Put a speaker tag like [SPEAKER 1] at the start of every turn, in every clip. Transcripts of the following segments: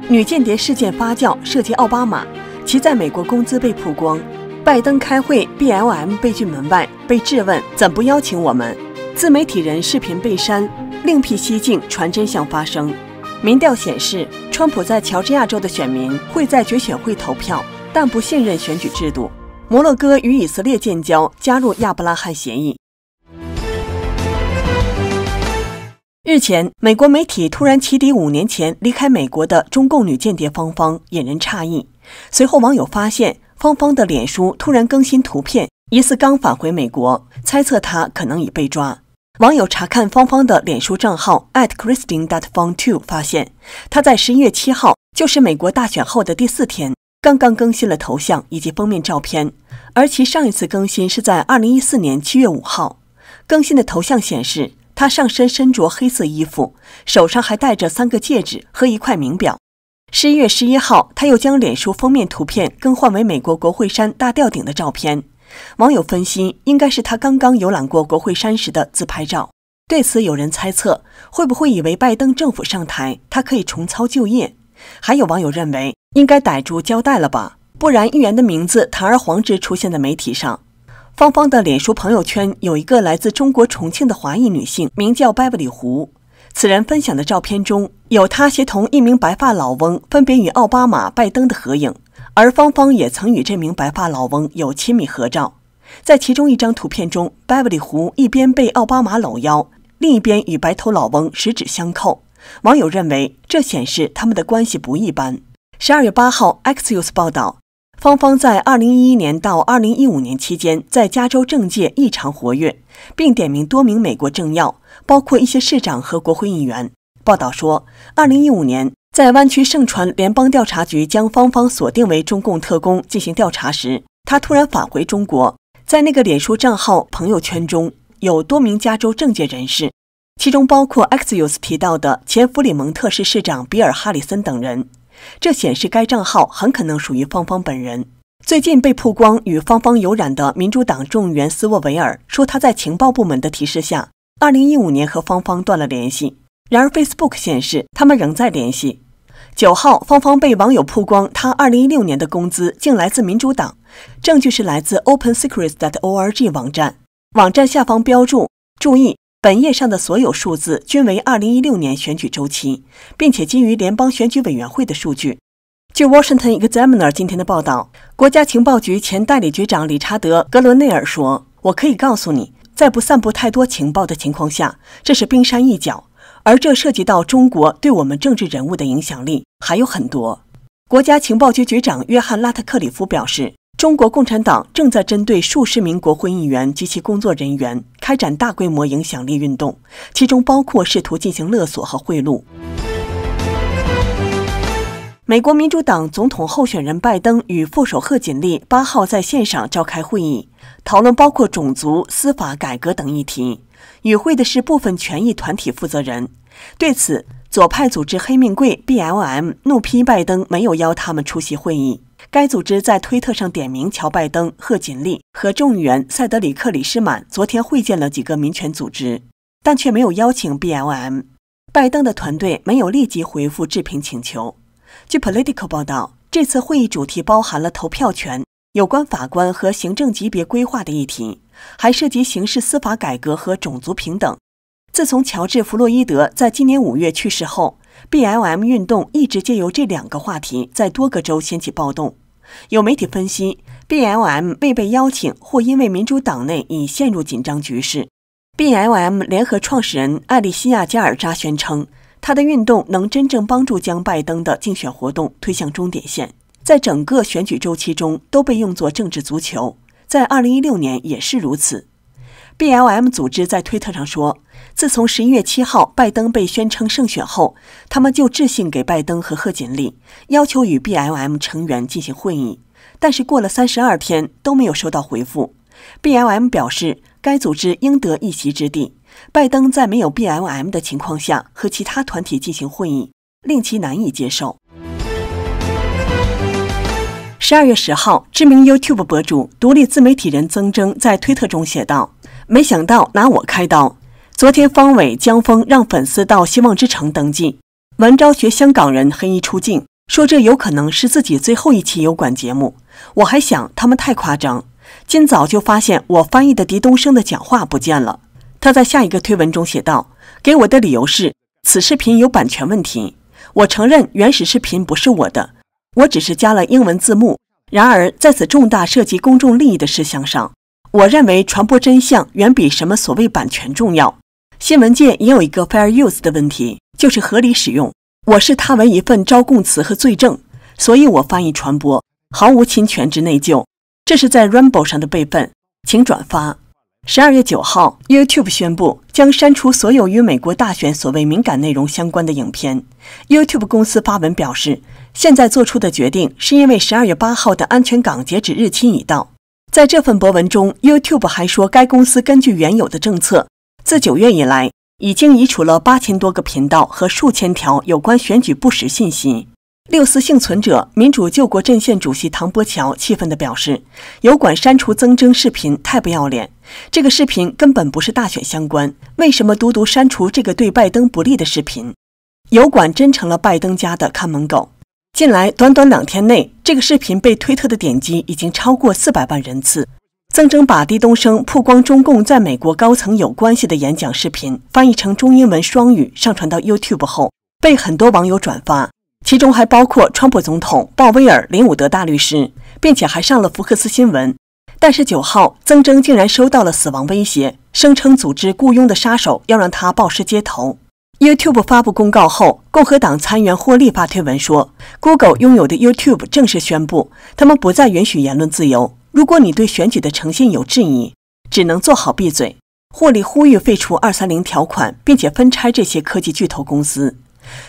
[SPEAKER 1] 女间谍事件发酵，涉及奥巴马，其在美国工资被曝光。拜登开会 ，BLM 被拒门外，被质问怎不邀请我们？自媒体人视频被删，另辟蹊径传真相发声。民调显示，川普在乔治亚州的选民会在决选会投票，但不信任选举制度。摩洛哥与以色列建交，加入亚伯拉罕协议。日前，美国媒体突然起底5年前离开美国的中共女间谍芳芳，引人诧异。随后，网友发现芳芳的脸书突然更新图片，疑似刚返回美国，猜测她可能已被抓。网友查看芳芳的脸书账号 @Christine.Fong2 发现，她在11月7号，就是美国大选后的第4天，刚刚更新了头像以及封面照片，而其上一次更新是在2014年7月5号。更新的头像显示，他上身身着黑色衣服，手上还戴着3个戒指和一块名表。11月11号，他又将脸书封面图片更换为美国国会山大吊顶的照片。网友分析，应该是他刚刚游览过国会山时的自拍照。对此，有人猜测，会不会以为拜登政府上台，他可以重操旧业？还有网友认为，应该逮住交代了吧，不然议员的名字堂而皇之出现在媒体上。芳芳的脸书朋友圈有一个来自中国重庆的华裔女性，名叫拜布里胡。此人分享的照片中有她协同一名白发老翁分别与奥巴马、拜登的合影，而芳芳也曾与这名白发老翁有亲密合照。在其中一张图片中，拜布里胡一边被奥巴马搂腰，另一边与白头老翁十指相扣。网友认为，这显示他们的关系不一般。12月8号 ，Axios 报道，芳芳在2011年到2015年期间，在加州政界异常活跃，并点名多名美国政要，包括一些市长和国会议员。报道说，2015年，在湾区盛传联邦调查局将芳芳锁定为中共特工进行调查时，她突然返回中国。在那个脸书账号朋友圈中，有多名加州政界人士，其中包括 Axios 提到的前弗里蒙特市市长比尔·哈里森等人。这显示该账号很可能属于芳芳本人。最近被曝光与芳芳有染的民主党众议员斯沃维尔说，他在情报部门的提示下，2015年和芳芳断了联系。然而 Facebook 显示他们仍在联系。9号，芳芳被网友曝光，她2016年的工资竟来自民主党，证据是来自 OpenSecrets.org 网站。网站下方标注：注意，本页上的所有数字均为2016年选举周期，并且基于联邦选举委员会的数据。据 Washington Examiner 今天的报道，国家情报局前代理局长理查德·格伦内尔说：“我可以告诉你，在不散布太多情报的情况下，这是冰山一角，而这涉及到中国对我们政治人物的影响力还有很多。”国家情报局局长约翰·拉特克里夫表示，中国共产党正在针对数十名国会议员及其工作人员开展大规模影响力运动，其中包括试图进行勒索和贿赂。美国民主党总统候选人拜登与副手贺锦丽8号在线上召开会议，讨论包括种族、司法改革等议题。与会的是部分权益团体负责人。对此，左派组织黑命贵 BLM 怒批拜登没有邀他们出席会议。该组织在推特上点名乔拜登、贺锦丽和众议员塞德里克·里施满昨天会见了几个民权组织，但却没有邀请 BLM。拜登的团队没有立即回复置评请求。据 Politico 报道，这次会议主题包含了投票权、有关法官和行政级别规划的议题，还涉及刑事司法改革和种族平等。自从乔治·弗洛伊德在今年5月去世后， BLM 运动一直借由这2个话题在多个州掀起暴动。有媒体分析， BLM 未被邀请或因为民主党内已陷入紧张局势。BLM 联合创始人艾利西亚·加尔扎宣称，他的运动能真正帮助将拜登的竞选活动推向终点线，在整个选举周期中都被用作政治足球，在2016年也是如此。BLM 组织在推特上说，自从11月7号拜登被宣称胜选后，他们就致信给拜登和贺锦丽，要求与 BLM 成员进行会议，但是过了32天都没有收到回复。BLM 表示，该组织应得一席之地，拜登在没有 BLM 的情况下和其他团体进行会议，令其难以接受。12月10号，知名 YouTube 博主、独立自媒体人曾铮在推特中写道：“没想到拿我开刀。昨天方伟、江峰让粉丝到希望之城登记，文昭学香港人黑衣出境，说这有可能是自己最后一期油管节目。我还想他们太夸张，今早就发现我翻译的狄东升的讲话不见了。他在下一个推文中写道，给我的理由是此视频有版权问题，我承认原始视频不是我的，我只是加了英文字幕。然而在此重大涉及公众利益的事项上，我认为传播真相远比什么所谓版权重要。新闻界也有一个 fair use 的问题，就是合理使用。我视它为一份招供词和罪证，所以我翻译传播，毫无侵权之内疚。这是在 Rumble 上的备份，请转发。12月9号 YouTube 宣布将删除所有与美国大选所谓敏感内容相关的影片。YouTube 公司发文表示，现在做出的决定是因为12月8号的安全港截止日期已到。在这份博文中， YouTube 还说该公司根据原有的政策，自9月以来已经移除了8000多个频道和数千条有关选举不实信息。六四幸存者民主救国阵线主席唐伯乔气愤地表示，油管删除曾铮视频太不要脸，这个视频根本不是大选相关，为什么独独删除这个对拜登不利的视频？油管真成了拜登家的看门狗。近来短短2天内，这个视频被推特的点击已经超过400万人次。曾铮把狄东升曝光中共在美国高层有关系的演讲视频翻译成中英文双语上传到 YouTube 后，被很多网友转发，其中还包括川普总统、鲍威尔、林伍德大律师，并且还上了福克斯新闻。但是9号，曾铮竟然收到了死亡威胁，声称组织雇佣的杀手要让他暴尸街头。YouTube 发布公告后，共和党参议员霍利发推文说 ，Google 拥有的 YouTube 正式宣布，他们不再允许言论自由。如果你对选举的诚信有质疑，只能做好闭嘴。霍利呼吁废除230条款，并且分拆这些科技巨头公司。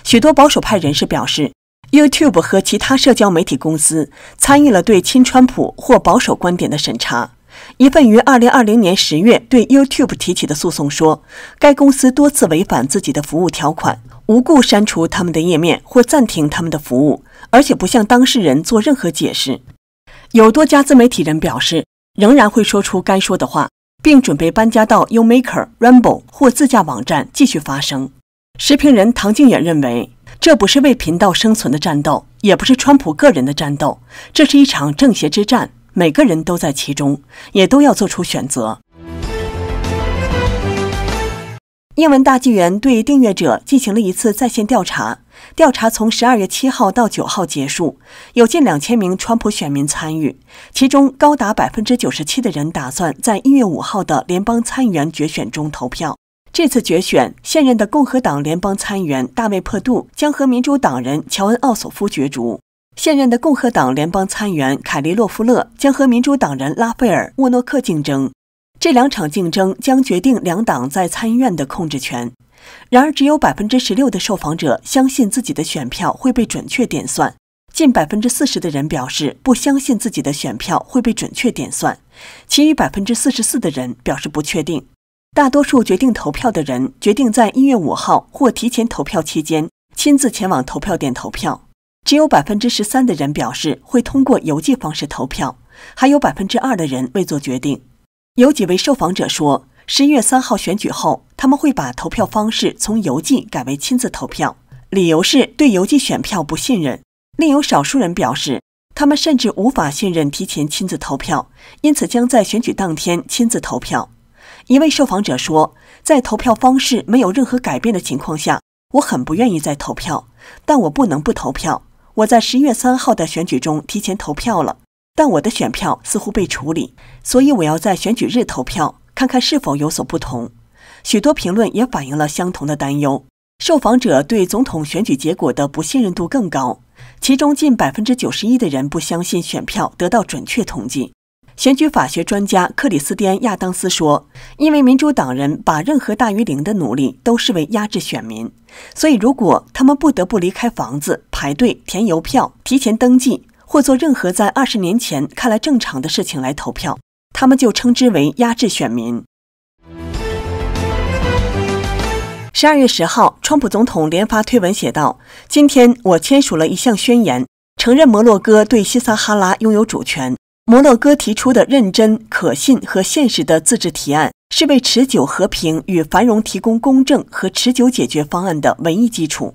[SPEAKER 1] 许多保守派人士表示， YouTube 和其他社交媒体公司参与了对亲川普或保守观点的审查。一份于2020年10月对 YouTube 提起的诉讼说，该公司多次违反自己的服务条款，无故删除他们的页面或暂停他们的服务，而且不向当事人做任何解释。有多家自媒体人表示，仍然会说出该说的话，并准备搬家到 YouMaker、Rumble 或自家网站继续发声。时评人唐靖远认为，这不是为频道生存的战斗，也不是川普个人的战斗，这是一场正邪之战，每个人都在其中，也都要做出选择。英文大纪元对订阅者进行了一次在线调查，调查从12月7号到9号结束，有近2000名川普选民参与，其中高达97%的人打算在1月5号的联邦参议员决选中投票。这次决选，现任的共和党联邦参议员大卫·珀杜将和民主党人乔恩·奥索夫角逐，现任的共和党联邦参议员凯利·洛夫勒将和民主党人拉斐尔·沃诺克竞争。这2场竞争将决定两党在参议院的控制权。然而，只有16%的受访者相信自己的选票会被准确点算，近40%的人表示不相信自己的选票会被准确点算，其余44%的人表示不确定。大多数决定投票的人决定在1月5号或提前投票期间亲自前往投票点投票，只有13%的人表示会通过邮寄方式投票，还有2%的人未做决定。有几位受访者说，11月3号选举后，他们会把投票方式从邮寄改为亲自投票，理由是对邮寄选票不信任。另有少数人表示，他们甚至无法信任提前亲自投票，因此将在选举当天亲自投票。一位受访者说，在投票方式没有任何改变的情况下，我很不愿意再投票，但我不能不投票。我在11月3号的选举中提前投票了，但我的选票似乎被处理，所以我要在选举日投票，看看是否有所不同。许多评论也反映了相同的担忧。受访者对总统选举结果的不信任度更高，其中近91%的人不相信选票得到准确统计。选举法学专家克里斯蒂安·亚当斯说，因为民主党人把任何大于0的努力都视为压制选民，所以如果他们不得不离开房子、排队、填邮票、提前登记，或做任何在20年前看来正常的事情来投票，他们就称之为压制选民。12月10号，川普总统连发推文写道，今天我签署了一项宣言，承认摩洛哥对西撒哈拉拥有主权。摩洛哥提出的认真、可信和现实的自治提案，是为持久和平与繁荣提供公正和持久解决方案的唯一基础。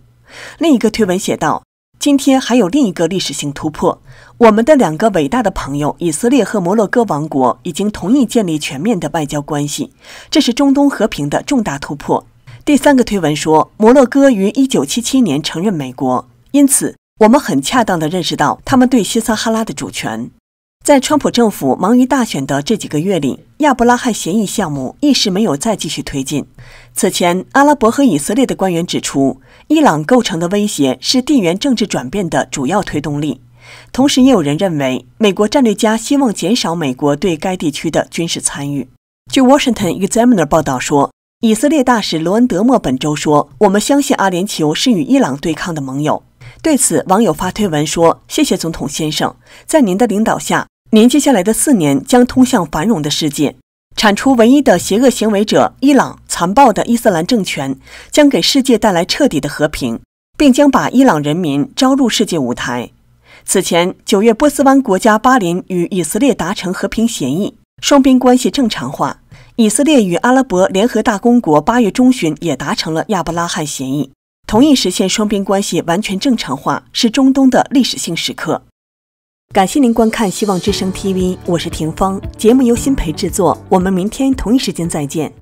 [SPEAKER 1] 另一个推文写道，今天还有另一个历史性突破，我们的2个伟大的朋友以色列和摩洛哥王国已经同意建立全面的外交关系，这是中东和平的重大突破。第3个推文说，摩洛哥于1977年承认美国，因此我们很恰当地认识到他们对西撒哈拉的主权。在川普政府忙于大选的这几个月里，亚伯拉罕协议项目一时没有再继续推进。此前，阿拉伯和以色列的官员指出，伊朗构成的威胁是地缘政治转变的主要推动力。同时，也有人认为，美国战略家希望减少美国对该地区的军事参与。据 Washington Examiner 报道说，以色列大使罗恩德莫本周说：“我们相信阿联酋是与伊朗对抗的盟友。”对此，网友发推文说：“谢谢总统先生，在您的领导下，您接下来的4年将通向繁荣的世界。铲除唯一的邪恶行为者伊朗残暴的伊斯兰政权，将给世界带来彻底的和平，并将把伊朗人民招入世界舞台。”此前9月，波斯湾国家巴林与以色列达成和平协议，双边关系正常化。以色列与阿拉伯联合大公国8月中旬也达成了亚伯拉罕协议。同意实现双边关系完全正常化，是中东的历史性时刻。感谢您观看希望之声 TV， 我是廷芳，节目由新培制作，我们明天同一时间再见。